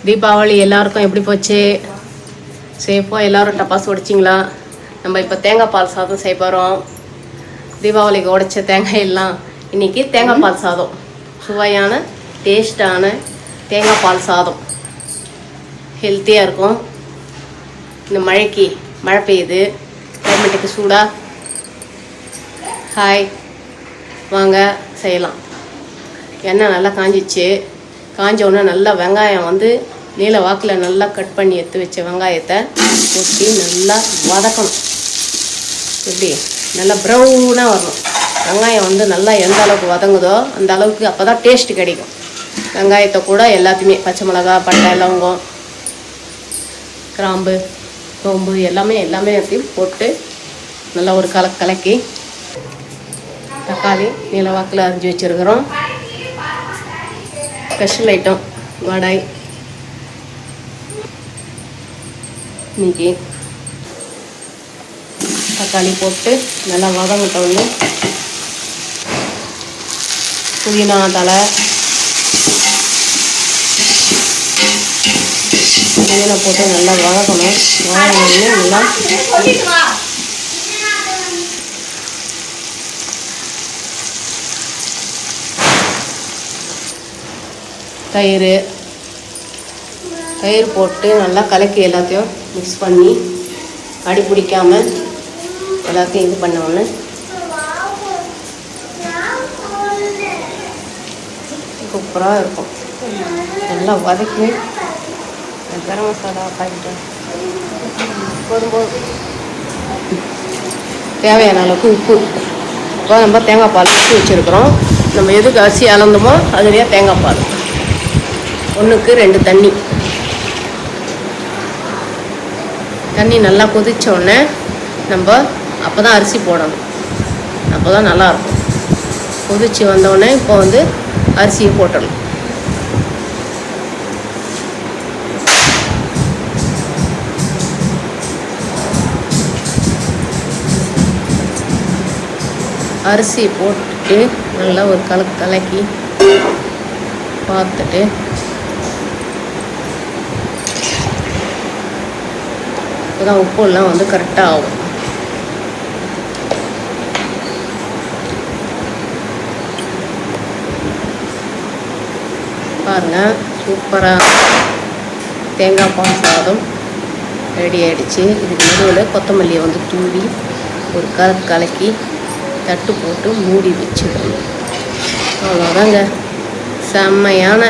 தீபாவளி எல்லாருக்கும் எப்படி போச்சு? சேஃபாக எல்லோரும் டப்பாஸ் உடைச்சிங்களா? நம்ம இப்போ தேங்காய் பால் சாதம் செய்ய போகிறோம். தீபாவளிக்கு உடைச்ச தேங்காய் எல்லாம் இன்றைக்கி தேங்காய் பால் சாதம், சுவையான டேஸ்டான தேங்காய் பால் சாதம், ஹெல்த்தியாக இருக்கும். இந்த மழைக்கு மழை பெய்யுது, கிளைமேட்டுக்கு சூடாக. ஹாய், வாங்க செய்யலாம். எண்ணெய் நல்லா காஞ்சிச்சு. காஞ்ச உடனே நல்லா வெங்காயம் நீல வாக்கில் நல்லா கட் பண்ணி எடுத்து வச்ச வெங்காயத்தை ஊற்றி நல்லா வதக்கணும். எப்படி நல்லா ப்ரௌனாக வரணும். வெங்காயம் நல்லா எந்த அளவுக்கு வதங்குதோ அந்த அளவுக்கு, அப்போ தான் டேஸ்ட்டு கிடைக்கும். வெங்காயத்தை கூட எல்லாத்தையுமே பச்சை மிளகா, பட்டை, லவங்கம், கிராம்பு, சோம்பு எல்லாமே எல்லாத்தையும் போட்டு நல்லா ஒரு கலக்கி தக்காளி நீல வாக்கில் அரிஞ்சு வச்சுருக்கிறோம். ஸ்பெஷல் ஐட்டம் வடை. இன்னைக்கு தக்காளி போட்டு நல்லா வதங்கிட்ட புதினா தலை, புதினா போட்டு நல்லா வதக்கணும். நல்லா தயிர் போட்டு நல்லா கலக்கி எல்லாத்தையும் மிக்ஸ் பண்ணி அடி பிடிக்காமல் எல்லாத்தையும் இது பண்ணோன்னு சூப்பராக இருக்கும். நல்லா வதக்கி கரம் மசாலா பாக்கிட்டேன். போதும் தேவையான அளவுக்கு உப்பு. இப்போ நம்ம தேங்காய் பால் ஊற்றி வச்சுருக்குறோம். நம்ம எதுக்கு அரிசி அளந்தோமோ அதுலேயே தேங்காய் பால் 1க்கு 2 தண்ணி நல்லா கொதித்தோடனே நம்ம அப்போ தான் அரிசி போடணும். அப்போ தான் நல்லாயிருக்கும். கொதித்து வந்தோடனே இப்போ அரிசியை போட்டணும். அரிசி போட்டுட்டு நல்லா ஒரு கலக்கி பார்த்துட்டு அப்போதான் உப்புலாம் கரெக்டாக ஆகும். பாருங்கள், சூப்பராக தேங்காய் பால் சாதம் ரெடி ஆகிடுச்சு. இதுக்கு நடுவில் கொத்தமல்லியை தூவி ஒரு கலக்கி தட்டு போட்டு மூடி வச்சுக்கணும். அவ்வளோதாங்க, செம்மையான